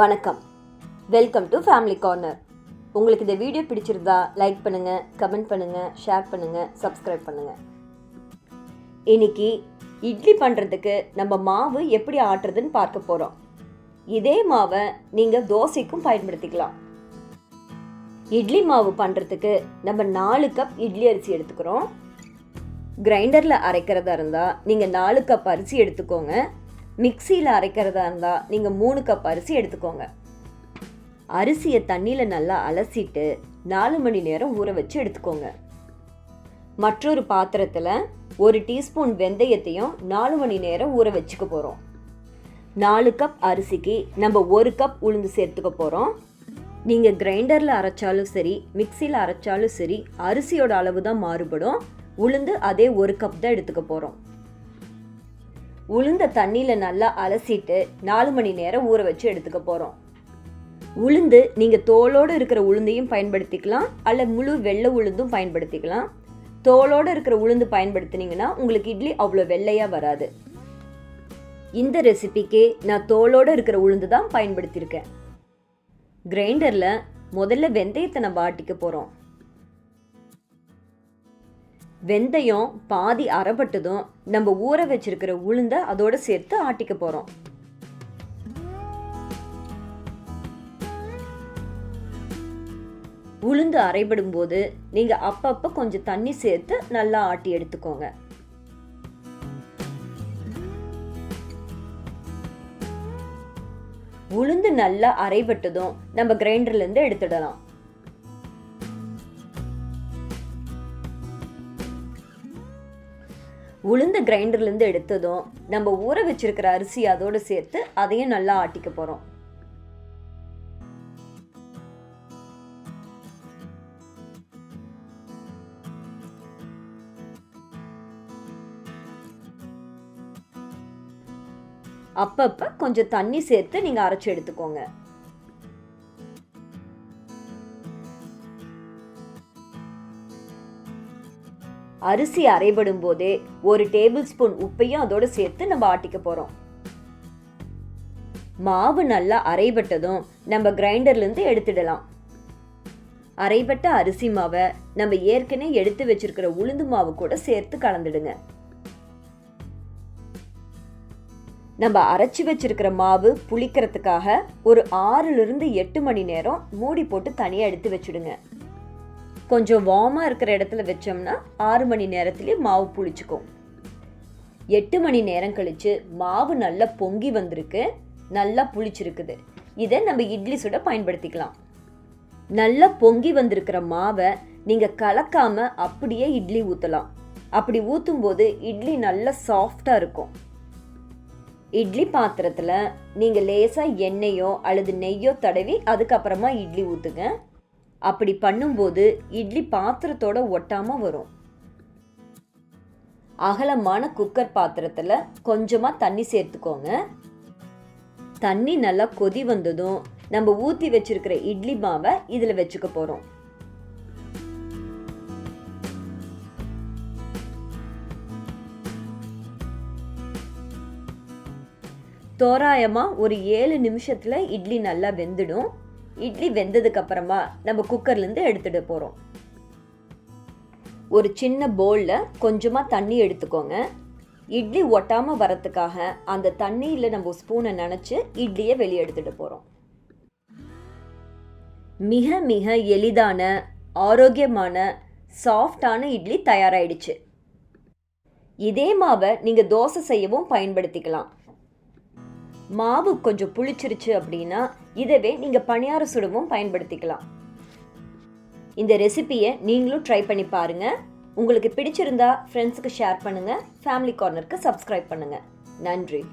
வணக்கம், welcome to family corner. உங்களுக்கு இந்த வீடியோ பிடிச்சிருந்தா லைக் பண்ணுங்கள், கமெண்ட் பண்ணுங்கள், ஷேர் பண்ணுங்கள், சப்ஸ்கிரைப் பண்ணுங்கள். இன்னைக்கு இட்லி பண்ணுறதுக்கு நம்ம மாவு எப்படி ஆட்டுறதுன்னு பார்க்க போகிறோம். இதே மாவை நீங்கள் தோசைக்கும் பயன்படுத்திக்கலாம். இட்லி மாவு பண்ணுறதுக்கு நம்ம 4 கப் இட்லி அரிசி எடுத்துக்கிறோம். கிரைண்டரில் அரைக்கிறதா இருந்தால் நீங்கள் 4 கப் அரிசி எடுத்துக்கோங்க. மிக்சியில் அரைக்கிறதா இருந்தால் நீங்கள் 3 கப் அரிசி எடுத்துக்கோங்க. அரிசியை தண்ணியில் நல்லா அலசிட்டு 4 மணி நேரம் ஊற வச்சு எடுத்துக்கோங்க. மற்றொரு பாத்திரத்தில் 1 டீஸ்பூன் வெந்தயத்தையும் 4 மணி நேரம் ஊற வச்சுக்க போகிறோம். 4 கப் அரிசிக்கு நம்ம 1 கப் உளுந்து சேர்த்துக்க போகிறோம். நீங்கள் கிரைண்டரில் அரைச்சாலும் சரி, மிக்சியில் அரைச்சாலும் சரி, அரிசியோட அளவு தான் மாறுபடும். உளுந்து அதே 1 கப் தான் எடுத்துக்க போகிறோம். உளுந்த தண்ணியில் நல்லா அலசிட்டு 4 மணி நேரம் ஊற வச்சு எடுத்துக்க போகிறோம். உளுந்து நீங்கள் தோலோடு இருக்கிற உளுந்தையும் பயன்படுத்திக்கலாம், அல்ல முழு வெள்ளை உளுந்தும் பயன்படுத்திக்கலாம். தோலோடு இருக்கிற உளுந்து பயன்படுத்தினீங்கன்னா உங்களுக்கு இட்லி அவ்வளோ வெள்ளையாக வராது. இந்த ரெசிபிக்கு நான் தோலோடு இருக்கிற உளுந்து தான் பயன்படுத்தியிருக்கேன். கிரைண்டரில் முதல்ல வெந்தயத்தை நம்ம ஆட்டிக்க போகிறோம். வெந்தயம் பாதி அரைப்பட்டதும் நம்ம ஊற வச்சிருக்கிற உளுந்தை அதோட சேர்த்து ஆட்டிக்க போகிறோம். உளுந்து அரைபடும் போது நீங்கள் அப்பப்போ கொஞ்சம் தண்ணி சேர்த்து நல்லா ஆட்டி எடுத்துக்கோங்க. உளுந்து நல்லா அரைபட்டதும் நம்ம கிரைண்டர்லேருந்து எடுத்துடலாம். உளுந்து கிரைண்டர்லேருந்து எடுத்ததும் நம்ம ஊற வச்சிருக்கிற அரிசி அதோடு சேர்த்து அதையும் நல்லா ஆட்டிக்க போகிறோம். அப்பப்போ கொஞ்சம் தண்ணி சேர்த்து நீங்கள் அரைச்சி எடுத்துக்கோங்க. அரிசி அரைபடும் போதே 1 டேபிள் ஸ்பூன் உப்பையும் அதோடு சேர்த்து நம்ம ஆட்டிக்க போகிறோம். மாவு நல்லா அரைபட்டதும் நம்ம கிரைண்டர்லேருந்து எடுத்துடலாம். அரைபட்ட அரிசி மாவை நம்ம ஏற்கனவே எடுத்து வச்சிருக்கிற உளுந்து மாவு கூட சேர்த்து கலந்துடுங்க. நம்ம அரைச்சி வச்சிருக்கிற மாவு புளிக்கிறதுக்காக ஒரு 6-8 மணி நேரம் மூடி போட்டு தனியாக எடுத்து வச்சுடுங்க. கொஞ்சம் வார்மாக இருக்கிற இடத்துல வச்சோம்னா 6 மணி நேரத்துலேயே மாவு புளிச்சுக்கும். 8 மணி நேரம் கழித்து மாவு நல்லா பொங்கி வந்திருக்கு, நல்லா புளிச்சிருக்குது. இதை நம்ம இட்லி சுட பயன்படுத்திக்கலாம். நல்லா பொங்கி வந்திருக்கிற மாவை நீங்கள் கலக்காமல் அப்படியே இட்லி ஊற்றலாம். அப்படி ஊற்றும் போது இட்லி நல்லா சாஃப்டாக இருக்கும். இட்லி பாத்திரத்தில் நீங்கள் லேசாக எண்ணெயோ அல்லது நெய்யோ தடவி அதுக்கப்புறமா இட்லி ஊற்றுங்க. அப்படி பண்ணும்போது இட்லி பாத்திரத்தோட ஒட்டாமல் வரும். அகலமான குக்கர் பாத்திரத்தில் கொஞ்சமாக தண்ணி சேர்த்துக்கோங்க. தண்ணி நல்லா கொதி வந்ததும் நம்ம ஊற்றி வச்சிருக்கிற இட்லி மாவை இதில் வச்சுக்க போகிறோம். தோராயமாக ஒரு 7 நிமிஷத்தில் இட்லி நல்லா வெந்துடும். இட்லி வெந்ததுக்கு அப்புறமா நம்ம குக்கர்லேருந்து எடுத்துட போகிறோம். ஒரு சின்ன பவுலில் கொஞ்சமாக தண்ணி எடுத்துக்கோங்க. இட்லி ஒட்டாமல் வரத்துக்காக அந்த தண்ணியில் நம்ம ஸ்பூனை நனைச்சி இட்லியை வெளியே எடுத்துகிட்டு போகிறோம். மிக மிக எளிதான, ஆரோக்கியமான, சாஃப்டான இட்லி தயாராகிடுச்சு. இதே மாவை நீங்கள் தோசை செய்யவும் பயன்படுத்திக்கலாம். மாவு கொஞ்சம் புளிச்சிருச்சு அப்படின்னா இதவே நீங்கள் பனியாரம் சுடவும் பயன்படுத்திக்கலாம். இந்த ரெசிபியை நீங்களும் ட்ரை பண்ணி பாருங்கள். உங்களுக்கு பிடிச்சிருந்தா ஃப்ரெண்ட்ஸுக்கு ஷேர் பண்ணுங்கள். ஃபேமிலி கார்னருக்கு சப்ஸ்கிரைப் பண்ணுங்கள். நன்றி.